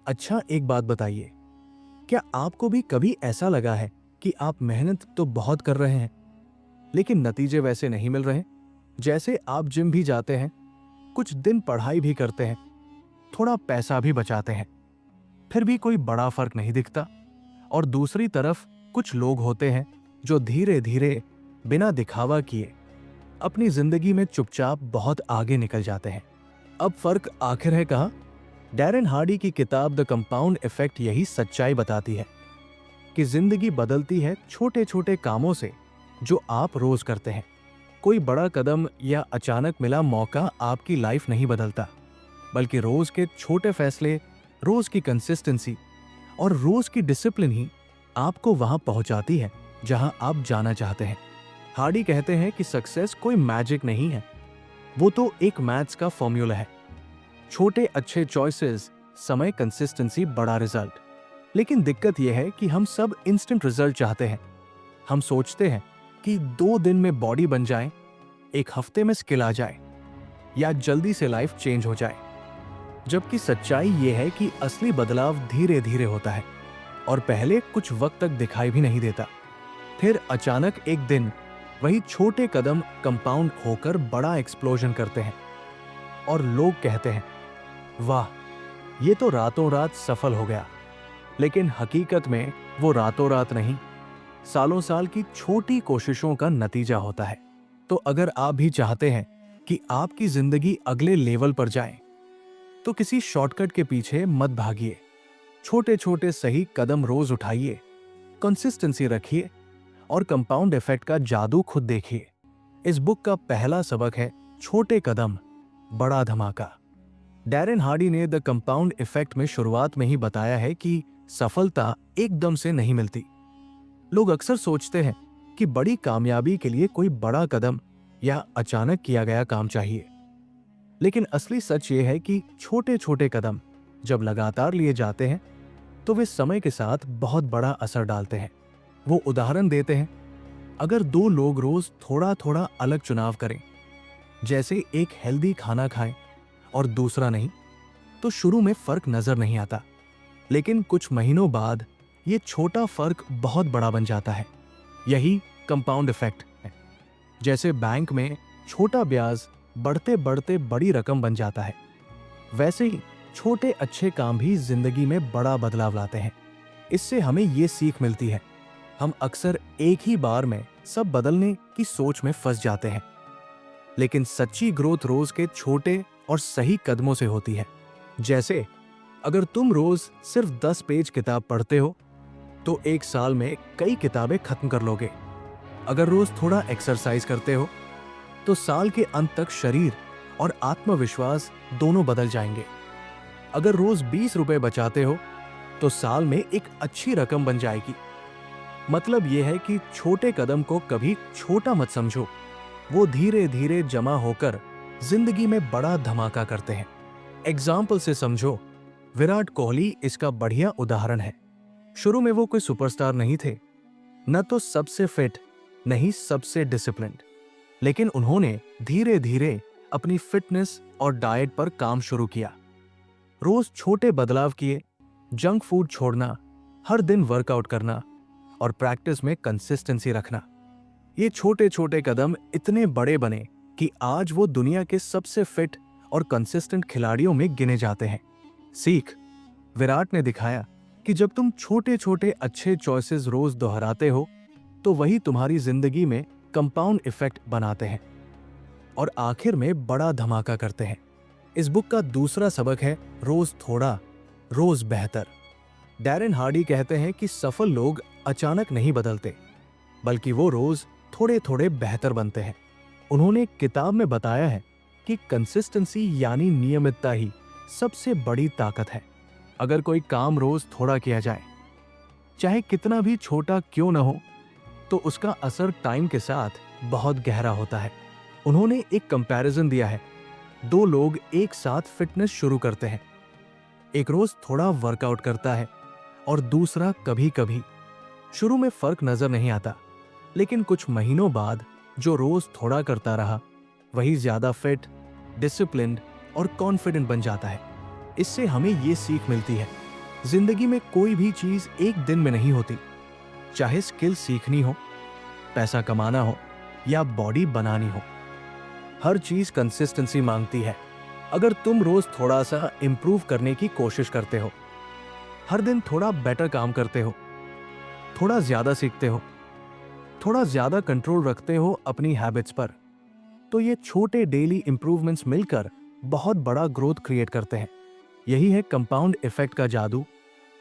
अच्छा, एक बात बताइए, क्या आपको भी कभी ऐसा लगा है कि आप मेहनत तो बहुत कर रहे हैं लेकिन नतीजे वैसे नहीं मिल रहे? जैसे आप जिम भी जाते हैं, कुछ दिन पढ़ाई भी करते हैं, थोड़ा पैसा भी बचाते हैं, फिर भी कोई बड़ा फर्क नहीं दिखता। और दूसरी तरफ कुछ लोग होते हैं जो धीरे धीरे बिना दिखावा किए अपनी जिंदगी में चुपचाप बहुत आगे निकल जाते हैं। अब फर्क आखिर है कहाँ? डैरेन हार्डी की किताब द कंपाउंड इफेक्ट यही सच्चाई बताती है कि जिंदगी बदलती है छोटे छोटे कामों से जो आप रोज करते हैं। कोई बड़ा कदम या अचानक मिला मौका आपकी लाइफ नहीं बदलता, बल्कि रोज के छोटे फैसले, रोज की कंसिस्टेंसी और रोज की डिसिप्लिन ही आपको वहां पहुंचाती है जहां आप जाना चाहते हैं। हार्डी कहते हैं कि सक्सेस कोई मैजिक नहीं है, वो तो एक मैथ्स का फॉर्मूला है। छोटे अच्छे चॉइसेस, समय, कंसिस्टेंसी, बड़ा रिजल्ट। लेकिन दिक्कत यह है कि हम सब इंस्टेंट रिजल्ट चाहते हैं। हम सोचते हैं कि 2 दिन में बॉडी बन जाए, एक हफ्ते में स्किल आ जाए या जल्दी से लाइफ चेंज हो जाए। जबकि सच्चाई यह है कि असली बदलाव धीरे धीरे होता है और पहले कुछ वक्त तक दिखाई भी नहीं देता। फिर अचानक एक दिन वही छोटे कदम कंपाउंड होकर बड़ा एक्सप्लोजन करते हैं और लोग कहते हैं, वाह, ये तो रातों रात सफल हो गया। लेकिन हकीकत में वो रातों रात नहीं, सालों साल की छोटी कोशिशों का नतीजा होता है। तो अगर आप भी चाहते हैं कि आपकी जिंदगी अगले लेवल पर जाए, तो किसी शॉर्टकट के पीछे मत भागिए। छोटे छोटे सही कदम रोज उठाइए, कंसिस्टेंसी रखिए और कंपाउंड इफेक्ट का जादू खुद देखिए। इस बुक का पहला सबक है छोटे कदम, बड़ा धमाका। डैरेन हार्डी ने द कंपाउंड इफेक्ट में शुरुआत में ही बताया है कि सफलता एकदम से नहीं मिलती। लोग अक्सर सोचते हैं कि बड़ी कामयाबी के लिए कोई बड़ा कदम या अचानक किया गया काम चाहिए। लेकिन असली सच ये है कि छोटे छोटे कदम जब लगातार लिए जाते हैं तो वे समय के साथ बहुत बड़ा असर डालते हैं। वो उदाहरण देते हैं, अगर 2 लोग रोज थोड़ा थोड़ा अलग चुनाव करें, जैसे एक हेल्दी खाना खाएं और दूसरा नहीं, तो शुरू में फर्क नजर नहीं आता, लेकिन कुछ महीनों बाद ये छोटा फर्क बहुत बड़ा बन जाता है। यही कंपाउंड इफेक्ट है। जैसे बैंक में छोटा ब्याज बढ़ते बढ़ते बड़ी रकम बन जाता है, वैसे ही छोटे अच्छे काम भी जिंदगी में बड़ा बदलाव लाते हैं। इससे हमें ये सीख मिलती है, हम अक्सर एक ही बार में सब बदलने की सोच में फंस जाते हैं, लेकिन सच्ची ग्रोथ रोज के छोटे और सही कदमों से होती है। जैसे अगर तुम रोज सिर्फ 10 पेज किताब पढ़ते हो तो 1 साल में कई किताबें खत्म कर लोगे। अगर रोज थोड़ा एक्सरसाइज करते हो तो साल के अंत तक शरीर और आत्मविश्वास दोनों बदल जाएंगे। अगर रोज 20 रुपए बचाते हो तो साल में एक अच्छी रकम बन जाएगी। मतलब यह है कि छोटे कदम को कभी छोटा मत समझो, वो धीरे धीरे जमा होकर जिंदगी में बड़ा धमाका करते हैं। एग्जाम्पल से समझो, विराट कोहली इसका बढ़िया उदाहरण है। शुरू में वो कोई सुपरस्टार नहीं थे, न तो सबसे फिट, नहीं सबसे डिसिप्लिन्ड, लेकिन उन्होंने धीरे धीरे अपनी फिटनेस और डाइट पर काम शुरू किया। रोज छोटे बदलाव किए, जंक फूड छोड़ना, हर दिन वर्कआउट करना और प्रैक्टिस में कंसिस्टेंसी रखना। ये छोटे छोटे कदम इतने बड़े बने कि आज वो दुनिया के सबसे फिट और कंसिस्टेंट खिलाड़ियों में गिने जाते हैं। सीख, विराट ने दिखाया कि जब तुम छोटे छोटे अच्छे चॉइसेस रोज दोहराते हो तो वही तुम्हारी जिंदगी में कंपाउंड इफेक्ट बनाते हैं और आखिर में बड़ा धमाका करते हैं। इस बुक का दूसरा सबक है रोज थोड़ा, रोज बेहतर। डैरेन हार्डी कहते हैं कि सफल लोग अचानक नहीं बदलते, बल्कि वो रोज थोड़े थोड़े बेहतर बनते हैं। उन्होंने किताब में बताया है कि कंसिस्टेंसी यानी नियमितता ही सबसे बड़ी ताकत है। अगर कोई काम रोज थोड़ा किया जाए, चाहे कितना भी छोटा क्यों न हो, तो उसका असर टाइम के साथ बहुत गहरा होता है। उन्होंने एक कंपैरिजन दिया है, 2 लोग एक साथ फिटनेस शुरू करते हैं, एक रोज थोड़ा वर्कआउट करता है और दूसरा कभी कभी। शुरू में फर्क नजर नहीं आता, लेकिन कुछ महीनों बाद जो रोज थोड़ा करता रहा वही ज्यादा फिट, डिसिप्लिन्ड और कॉन्फिडेंट बन जाता है। इससे हमें ये सीख मिलती है जिंदगी में कोई भी चीज एक दिन में नहीं होती, चाहे स्किल सीखनी हो, पैसा कमाना हो या बॉडी बनानी हो। हर चीज कंसिस्टेंसी मांगती है। अगर तुम रोज थोड़ा सा इंप्रूव करने की कोशिश करते हो, हर दिन थोड़ा बेटर काम करते हो, थोड़ा ज्यादा सीखते हो, थोड़ा ज्यादा कंट्रोल रखते हो अपनी हैबिट्स पर, तो ये छोटे डेली इंप्रूवमेंट्स मिलकर बहुत बड़ा ग्रोथ क्रिएट करते हैं। यही है कंपाउंड इफेक्ट का जादू।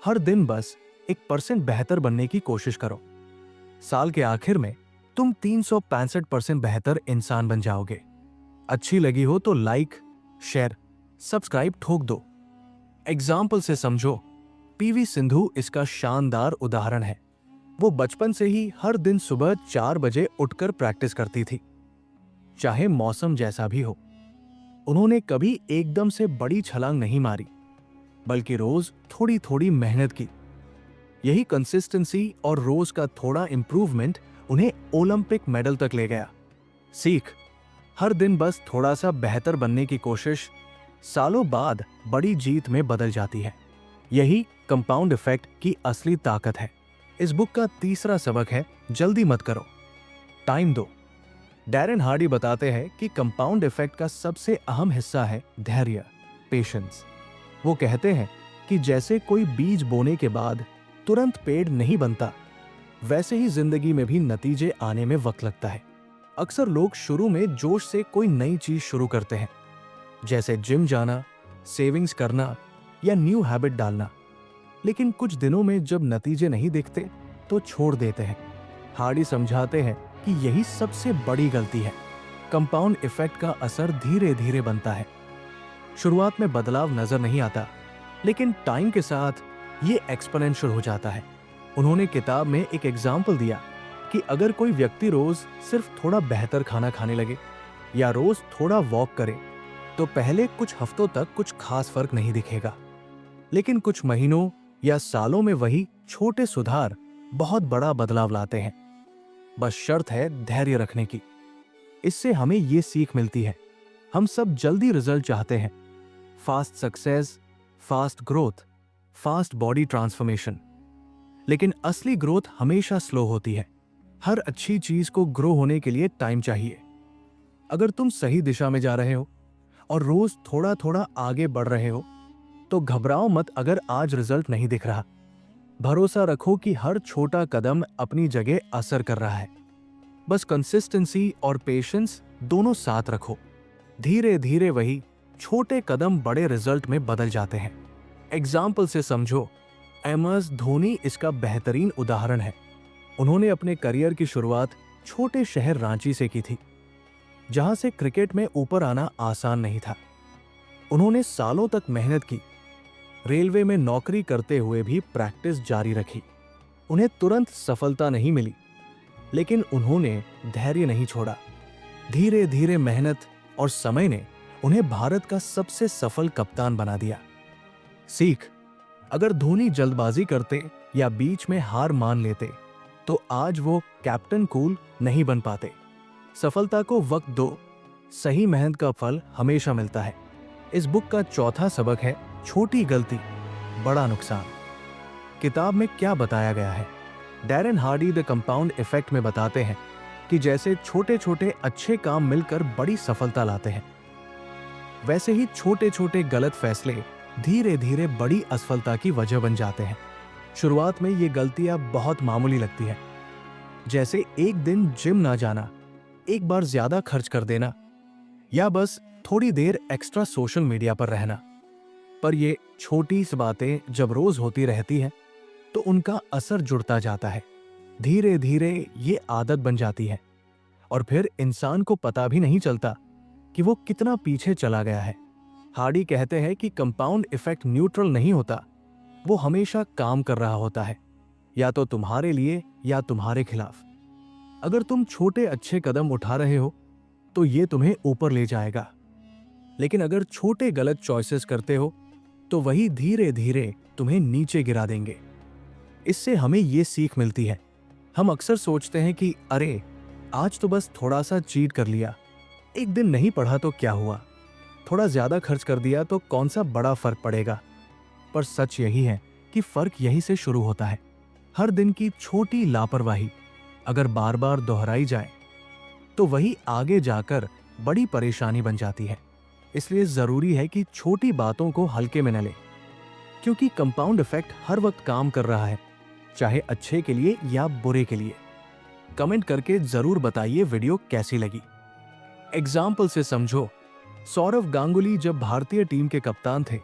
हर दिन बस 1% बेहतर बनने की कोशिश करो। साल के आखिर में तुम 365% बेहतर इंसान बन जाओगे। अच्छी लगी हो तो लाइक, शेयर, सब्सक्राइब ठोक दो। एग्जाम्पल से समझो, पीवी सिंधु इसका शानदार उदाहरण है। वो बचपन से ही हर दिन सुबह 4 बजे उठकर प्रैक्टिस करती थी, चाहे मौसम जैसा भी हो। उन्होंने कभी एकदम से बड़ी छलांग नहीं मारी, बल्कि रोज थोड़ी थोड़ी मेहनत की। यही कंसिस्टेंसी और रोज का थोड़ा इंप्रूवमेंट उन्हें ओलंपिक मेडल तक ले गया। सीख, हर दिन बस थोड़ा सा बेहतर बनने की कोशिश सालों बाद बड़ी जीत में बदल जाती है। यही कंपाउंड इफेक्ट की असली ताकत है। इस बुक का तीसरा सबक है, जल्दी मत करो, टाइम दो। डैरेन हार्डी बताते हैं कि कंपाउंड इफेक्ट का सबसे अहम हिस्सा है धैर्य, पेशेंस। वो कहते हैं कि जैसे कोई बीज बोने के बाद तुरंत पेड़ नहीं बनता, वैसे ही जिंदगी में भी नतीजे आने में वक्त लगता है। अक्सर लोग शुरू में जोश से कोई नई चीज शुरू करते हैं, जैसे जिम जाना, सेविंग्स करना या न्यू हैबिट डालना, लेकिन कुछ दिनों में जब नतीजे नहीं दिखते तो छोड़ देते हैं। हार्डी समझाते हैं कि यही सबसे बड़ी गलती है। कंपाउंड इफेक्ट का असर धीरे धीरे बनता है। शुरुआत में बदलाव नजर नहीं आता, लेकिन टाइम के साथ ये एक्सपोनेंशियल हो जाता है। उन्होंने किताब में एक एग्जाम्पल दिया कि अगर कोई व्यक्ति रोज सिर्फ थोड़ा बेहतर खाना खाने लगे या रोज थोड़ा वॉक करे, तो पहले कुछ हफ्तों तक कुछ खास फर्क नहीं दिखेगा, लेकिन कुछ महीनों या सालों में वही छोटे सुधार बहुत बड़ा बदलाव लाते हैं। बस शर्त है धैर्य रखने की। इससे हमें ये सीख मिलती है, हम सब जल्दी रिजल्ट चाहते हैं, fast success, fast growth, fast body transformation, लेकिन असली ग्रोथ हमेशा स्लो होती है। हर अच्छी चीज को ग्रो होने के लिए टाइम चाहिए। अगर तुम सही दिशा में जा रहे हो और रोज थोड़ा थोड़ा आगे बढ़ रहे हो, तो घबराओ मत अगर आज रिजल्ट नहीं दिख रहा। भरोसा रखो कि हर छोटा कदम अपनी जगह असर कर रहा है। बस कंसिस्टेंसी और पेशेंस दोनों साथ रखो। धीरे धीरे वही छोटे कदम बड़े रिजल्ट में बदल जाते हैं। एग्जाम्पल से समझो, एमएस धोनी इसका बेहतरीन उदाहरण है। उन्होंने अपने करियर की शुरुआत छोटे शहर रांची से की थी, जहां से क्रिकेट में ऊपर आना आसान नहीं था। उन्होंने सालों तक मेहनत की, रेलवे में नौकरी करते हुए भी प्रैक्टिस जारी रखी। उन्हें तुरंत सफलता नहीं मिली, लेकिन उन्होंने धैर्य नहीं छोड़ा। धीरे धीरे मेहनत और समय ने उन्हें भारत का सबसे सफल कप्तान बना दिया। सीख, अगर धोनी जल्दबाजी करते या बीच में हार मान लेते, तो आज वो कैप्टन कूल नहीं बन पाते। सफलता को वक्त दो, सही मेहनत का फल हमेशा मिलता है। इस बुक का चौथा सबक है, छोटी गलती, बड़ा नुकसान। किताब में क्या बताया गया है? Darren Hardy the compound effect में बताते हैं कि जैसे छोटे छोटे अच्छे काम मिलकर बड़ी सफलता लाते हैं, वैसे ही छोटे छोटे गलत फैसले धीरे धीरे बड़ी असफलता की वजह बन जाते हैं। शुरुआत में ये गलतियां बहुत मामूली लगती है, जैसे एक दिन जिम ना जाना, एक बार ज्यादा खर्च कर देना, या बस थोड़ी देर एक्स्ट्रा सोशल मीडिया पर रहना। पर ये छोटी सी बातें जब रोज होती रहती हैं, तो उनका असर जुड़ता जाता है। धीरे धीरे ये आदत बन जाती है और फिर इंसान को पता भी नहीं चलता कि वो कितना पीछे चला गया है। हार्डी कहते हैं कि कंपाउंड इफेक्ट न्यूट्रल नहीं होता, वो हमेशा काम कर रहा होता है, या तो तुम्हारे लिए या तुम्हारे खिलाफ। अगर तुम छोटे अच्छे कदम उठा रहे हो, तो ये तुम्हें ऊपर ले जाएगा, लेकिन अगर छोटे गलत चॉइसेस करते हो, तो वही धीरे धीरे तुम्हें नीचे गिरा देंगे। इससे हमें ये सीख मिलती है। हम अक्सर सोचते हैं कि अरे आज तो बस थोड़ा सा चीट कर लिया, एक दिन नहीं पढ़ा तो क्या हुआ, थोड़ा ज्यादा खर्च कर दिया तो कौन सा बड़ा फर्क पड़ेगा। पर सच यही है कि फर्क यहीं से शुरू होता है। हर दिन की छोटी लापरवाही अगर बार बार दोहराई जाए तो वही आगे जाकर बड़ी परेशानी बन जाती है। इसलिए जरूरी है कि छोटी बातों को हल्के में न लें, क्योंकि कंपाउंड इफेक्ट हर वक्त काम कर रहा है, चाहे अच्छे के लिए या बुरे के लिए। कमेंट करके जरूर बताइए वीडियो कैसी लगी। एग्जाम्पल से समझो, सौरव गांगुली जब भारतीय टीम के कप्तान थे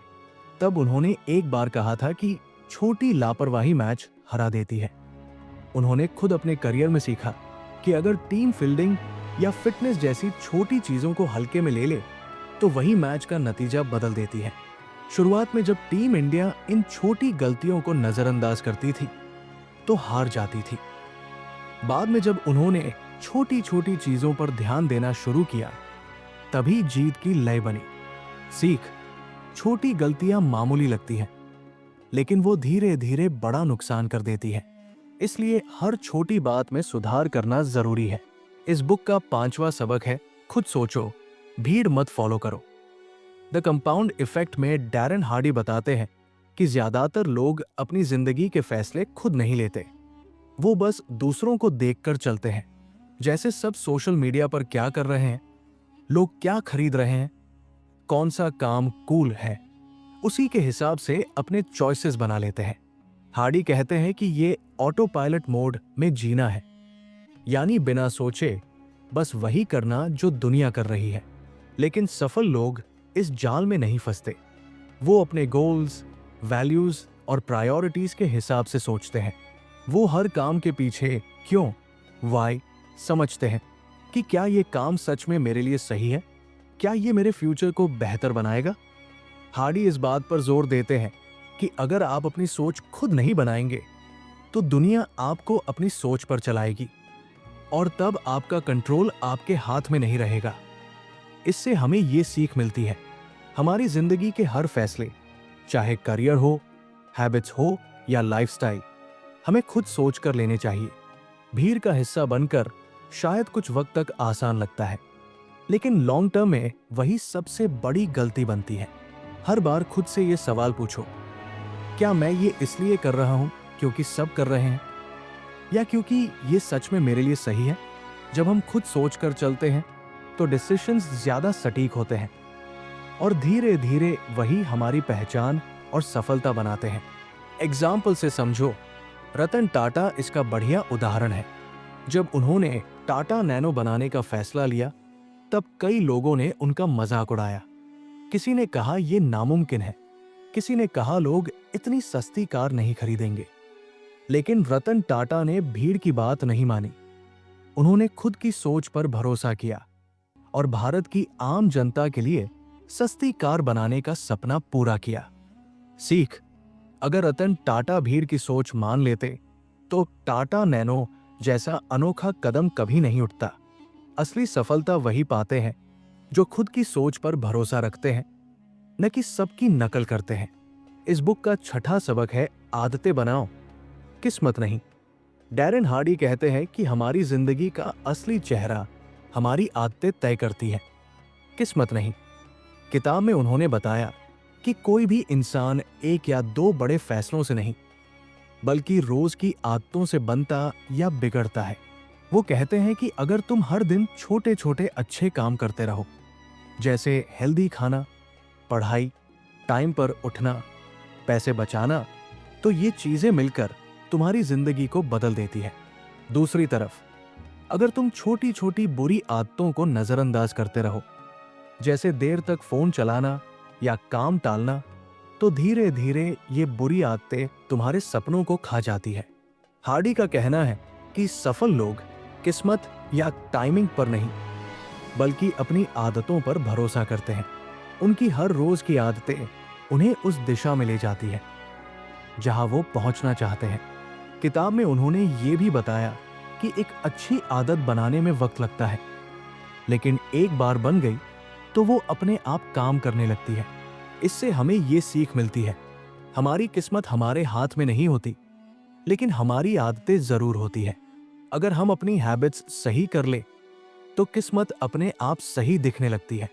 तब उन्होंने एक बार कहा था कि छोटी लापरवाही मैच हरा देती है। उन्होंने खुद अपने करियर में सीखा कि अगर टीम फील्डिंग या फिटनेस जैसी छोटी चीजों को हल्के में ले ले तो वही मैच का नतीजा बदल देती है। शुरुआत में जब टीम इंडिया इन छोटी गलतियों को नजरअंदाज करती थी तो हार जाती थी। बाद में जब उन्होंने छोटी छोटी चीजों पर ध्यान देना शुरू किया तभी जीत की लय बनी। सीख, छोटी गलतियां मामूली लगती हैं, लेकिन वो धीरे धीरे बड़ा नुकसान कर देती है। इसलिए हर छोटी बात में सुधार करना जरूरी है। इस बुक का 5वां सबक है, खुद सोचो, भीड़ मत फॉलो करो। द कंपाउंड इफेक्ट में डैरेन हार्डी बताते हैं कि ज्यादातर लोग अपनी जिंदगी के फैसले खुद नहीं लेते, वो बस दूसरों को देखकर चलते हैं। जैसे सब सोशल मीडिया पर क्या कर रहे हैं, लोग क्या खरीद रहे हैं, कौन सा काम कूल है, उसी के हिसाब से अपने चॉइसेस बना लेते हैं। हार्डी कहते हैं कि ये ऑटो पायलट मोड में जीना है, यानी बिना सोचे बस वही करना जो दुनिया कर रही है। लेकिन सफल लोग इस जाल में नहीं फंसते। वो अपने गोल्स, वैल्यूज और प्रायोरिटीज के हिसाब से सोचते हैं। वो हर काम के पीछे क्यों, वाई समझते हैं कि क्या ये काम सच में मेरे लिए सही है, क्या ये मेरे फ्यूचर को बेहतर बनाएगा। हार्डी इस बात पर जोर देते हैं कि अगर आप अपनी सोच खुद नहीं बनाएंगे तो दुनिया आपको अपनी सोच पर चलाएगी और तब आपका कंट्रोल आपके हाथ में नहीं रहेगा। इससे हमें ये सीख मिलती है, हमारी जिंदगी के हर फैसले, चाहे करियर हो, हैबिट्स हो या लाइफस्टाइल, हमें खुद सोच कर लेने चाहिए। भीड़ का हिस्सा बनकर शायद कुछ वक्त तक आसान लगता है, लेकिन लॉन्ग टर्म में वही सबसे बड़ी गलती बनती है। हर बार खुद से ये सवाल पूछो, क्या मैं ये इसलिए कर रहा हूं क्योंकि सब कर रहे हैं, या क्योंकि ये सच में मेरे लिए सही है। जब हम खुद सोच कर चलते हैं तो डिसीजंस ज्यादा सटीक होते हैं और धीरे धीरे वही हमारी पहचान और सफलता बनाते हैं। एग्जाम्पल से समझो, रतन टाटा इसका बढ़िया उदाहरण है। जब उन्होंने टाटा नैनो बनाने का फैसला लिया तब कई लोगों ने उनका मजाक उड़ाया। किसी ने कहा यह नामुमकिन है, किसी ने कहा लोग इतनी सस्ती कार नहीं खरीदेंगे। लेकिन रतन टाटा ने भीड़ की बात नहीं मानी। उन्होंने खुद की सोच पर भरोसा किया और भारत की आम जनता के लिए सस्ती कार बनाने का सपना पूरा किया। सीख, अगर रतन टाटा भीड़ की सोच मान लेते तो टाटा नैनो जैसा अनोखा कदम कभी नहीं उठता। असली सफलता वही पाते हैं जो खुद की सोच पर भरोसा रखते हैं, न कि सबकी नकल करते हैं। इस बुक का 6ठा सबक है, आदतें बनाओ, किस्मत नहीं। डैरेन हार्डी कहते हैं कि हमारी जिंदगी का असली चेहरा हमारी आदतें तय करती है, किस्मत नहीं। किताब में उन्होंने बताया कि कोई भी इंसान एक या दो बड़े फैसलों से नहीं, बल्कि रोज की आदतों से बनता या बिगड़ता है। वो कहते हैं कि अगर तुम हर दिन छोटे छोटे अच्छे काम करते रहो, जैसे हेल्दी खाना, पढ़ाई, टाइम पर उठना, पैसे बचाना, तो ये चीजें मिलकर तुम्हारी जिंदगी को बदल देती है। दूसरी तरफ अगर तुम छोटी छोटी बुरी आदतों को नजरअंदाज करते रहो, जैसे देर तक फोन चलाना या काम टालना, तो धीरे धीरे ये बुरी आदतें तुम्हारे सपनों को खा जाती है। हार्डी का कहना है कि सफल लोग किस्मत या टाइमिंग पर नहीं, बल्कि अपनी आदतों पर भरोसा करते हैं। उनकी हर रोज की आदतें उन्हें उस दिशा में ले जाती है जहां वो पहुंचना चाहते हैं। किताब में उन्होंने ये भी बताया कि एक अच्छी आदत बनाने में वक्त लगता है, लेकिन एक बार बन गई तो वो अपने आप काम करने लगती है। इससे हमें ये सीख मिलती है, हमारी किस्मत हमारे हाथ में नहीं होती, लेकिन हमारी आदतें जरूर होती है। अगर हम अपनी हैबिट्स सही कर ले तो किस्मत अपने आप सही दिखने लगती है।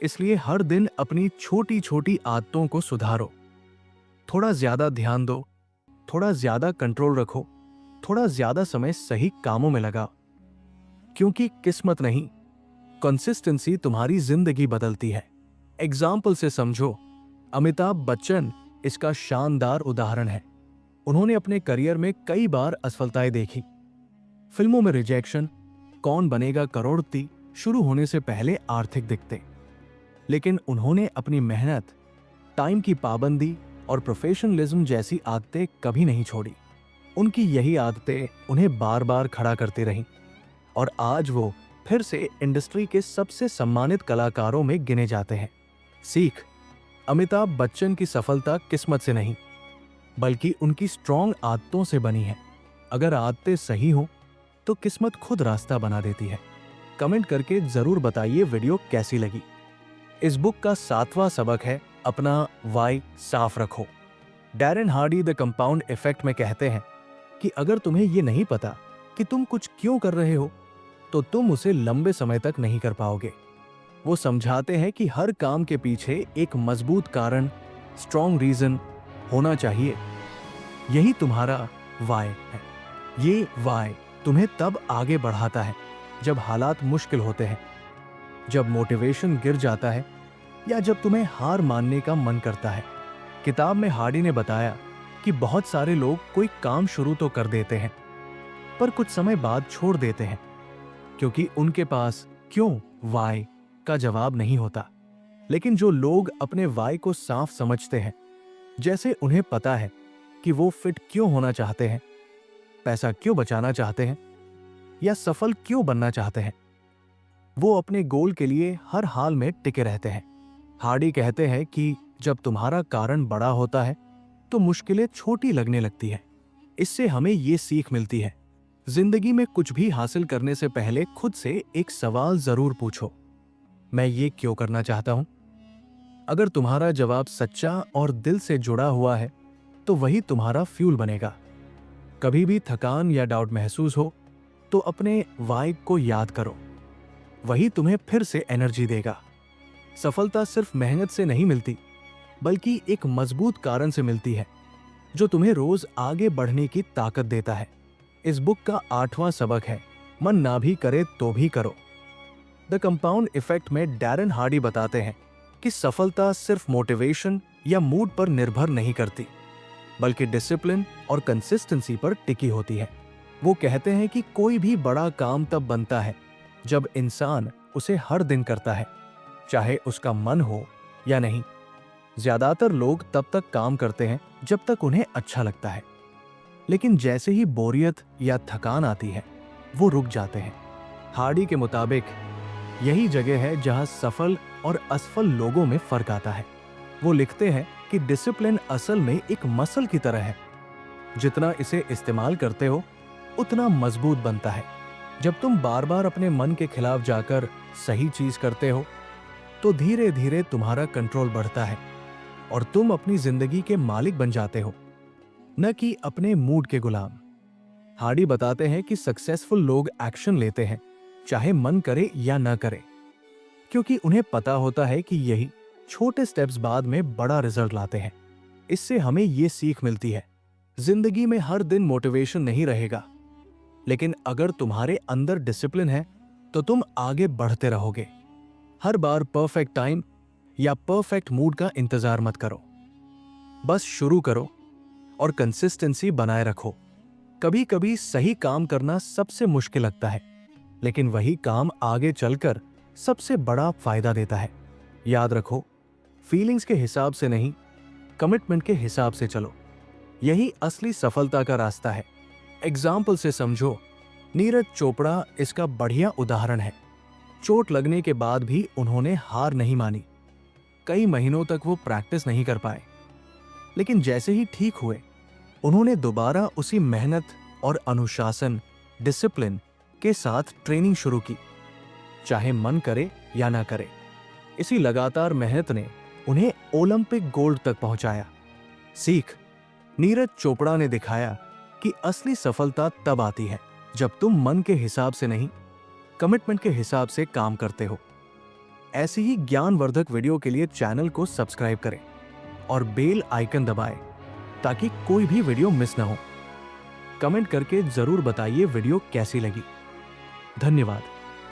इसलिए हर दिन अपनी छोटी छोटी आदतों को सुधारो, थोड़ा ज्यादा ध्यान दो, थोड़ा ज्यादा कंट्रोल रखो, थोड़ा ज्यादा समय सही कामों में लगाओ, क्योंकि किस्मत नहीं, कंसिस्टेंसी तुम्हारी जिंदगी बदलती है। एग्जाम्पल से समझो, अमिताभ बच्चन इसका शानदार उदाहरण है। उन्होंने अपने करियर में कई बार असफलताएं देखी, फिल्मों में रिजेक्शन, कौन बनेगा करोड़पति शुरू होने से पहले आर्थिक दिक्कतें, लेकिन उन्होंने अपनी मेहनत, टाइम की पाबंदी और प्रोफेशनलिज्म जैसी आदतें कभी नहीं छोड़ी। उनकी यही आदतें उन्हें बार बार खड़ा करती रहीं और आज वो फिर से इंडस्ट्री के सबसे सम्मानित कलाकारों में गिने जाते हैं। सीख, अमिताभ बच्चन की सफलता किस्मत से नहीं, बल्कि उनकी स्ट्रॉन्ग आदतों से बनी है। अगर आदतें सही हो तो किस्मत खुद रास्ता बना देती है। कमेंट करके जरूर बताइए वीडियो कैसी लगी। इस बुक का 7वां सबक है अपना वाई साफ रखो। Darren Hardy the compound effect में कहते हैं कि अगर तुम्हें ये नहीं पता कि तुम कुछ क्यों कर रहे हो तो तुम उसे लंबे समय तक नहीं कर पाओगे। वो समझाते हैं कि हर काम के पीछे एक मजबूत कारण, स्ट्रॉन्ग रीजन होना चाहिए। यही तुम्हारा वाई है। ये वाई तुम्हें तब आगे बढ़ाता है जब हालात मुश्किल होते हैं, जब मोटिवेशन गिर जाता है या जब तुम्हें हार मानने का मन करता है। किताब में हार्डी ने बताया कि बहुत सारे लोग कोई काम शुरू तो कर देते हैं पर कुछ समय बाद छोड़ देते हैं क्योंकि उनके पास क्यों वाई का जवाब नहीं होता। लेकिन जो लोग अपने वाई को साफ समझते हैं, जैसे उन्हें पता है कि वो फिट क्यों होना चाहते हैं, पैसा क्यों बचाना चाहते हैं या सफल क्यों बनना चाहते हैं, वो अपने गोल के लिए हर हाल में टिके रहते हैं। हार्डी कहते हैं कि जब तुम्हारा कारण बड़ा होता है तो मुश्किलें छोटी लगने लगती हैं। इससे हमें ये सीख मिलती है, जिंदगी में कुछ भी हासिल करने से पहले खुद से एक सवाल जरूर पूछो, मैं ये क्यों करना चाहता हूं? अगर तुम्हारा जवाब सच्चा और दिल से जुड़ा हुआ है तो वही तुम्हारा फ्यूल बनेगा। कभी भी थकान या डाउट महसूस हो तो अपने वाई को याद करो, वही तुम्हें फिर से एनर्जी देगा। सफलता सिर्फ मेहनत से नहीं मिलती, बल्कि एक मजबूत कारण से मिलती है जो तुम्हें रोज आगे बढ़ने की ताकत देता है। इस बुक का 8वां सबक है मन ना भी करे तो भी करो। द कंपाउंड इफेक्ट में डैरेन हार्डी बताते हैं कि सफलता सिर्फ मोटिवेशन या मूड पर निर्भर नहीं करती, बल्कि डिसिप्लिन और कंसिस्टेंसी पर टिकी होती है। वो कहते हैं कि कोई भी बड़ा काम तब बनता है जब इंसान उसे हर दिन करता है, चाहे उसका मन हो या नहीं। ज्यादातर लोग तब तक काम करते हैं जब तक उन्हें अच्छा लगता है, लेकिन जैसे ही बोरियत या थकान आती है वो रुक जाते हैं। हार्डी के मुताबिक यही जगह है जहां सफल और असफल लोगों में फर्क आता है। वो लिखते हैं कि डिसिप्लिन असल में एक मसल की तरह है, जितना इसे इस्तेमाल करते हो उतना मजबूत बनता है। जब तुम बार बार अपने मन के खिलाफ जाकर सही चीज करते हो तो धीरे धीरे तुम्हारा कंट्रोल बढ़ता है और तुम अपनी जिंदगी के मालिक बन जाते हो, न कि अपने मूड के गुलाम। हार्डी बताते हैं कि सक्सेसफुल लोग एक्शन लेते हैं चाहे मन करे या न करे, क्योंकि उन्हें पता होता है कि यही छोटे स्टेप्स बाद में बड़ा रिजल्ट लाते हैं। इससे हमें यह सीख मिलती है, जिंदगी में हर दिन मोटिवेशन नहीं रहेगा, लेकिन अगर तुम्हारे अंदर डिसिप्लिन है तो तुम आगे बढ़ते रहोगे। हर बार परफेक्ट टाइम या परफेक्ट मूड का इंतजार मत करो, बस शुरू करो और कंसिस्टेंसी बनाए रखो। कभी कभी सही काम करना सबसे मुश्किल लगता है, लेकिन वही काम आगे चलकर सबसे बड़ा फायदा देता है। याद रखो, फीलिंग्स के हिसाब से नहीं, कमिटमेंट के हिसाब से चलो, यही असली सफलता का रास्ता है। एग्जाम्पल से समझो, नीरज चोपड़ा इसका बढ़िया उदाहरण है। चोट लगने के बाद भी उन्होंने हार नहीं मानी। कई महीनों तक वो प्रैक्टिस नहीं कर पाए, लेकिन जैसे ही ठीक हुए उन्होंने दोबारा उसी मेहनत और अनुशासन, डिसिप्लिन के साथ ट्रेनिंग शुरू की, चाहे मन करे या ना करे। इसी लगातार मेहनत ने उन्हें ओलंपिक गोल्ड तक पहुंचाया। सीख, नीरज चोपड़ा ने दिखाया कि असली सफलता तब आती है जब तुम मन के हिसाब से नहीं, कमिटमेंट के हिसाब से काम करते हो। ऐसी ही ज्ञानवर्धक वीडियो के लिए चैनल को सब्सक्राइब करें और बेल आइकन दबाएं ताकि कोई भी वीडियो मिस ना हो। कमेंट करके जरूर बताइए वीडियो कैसी लगी। धन्यवाद।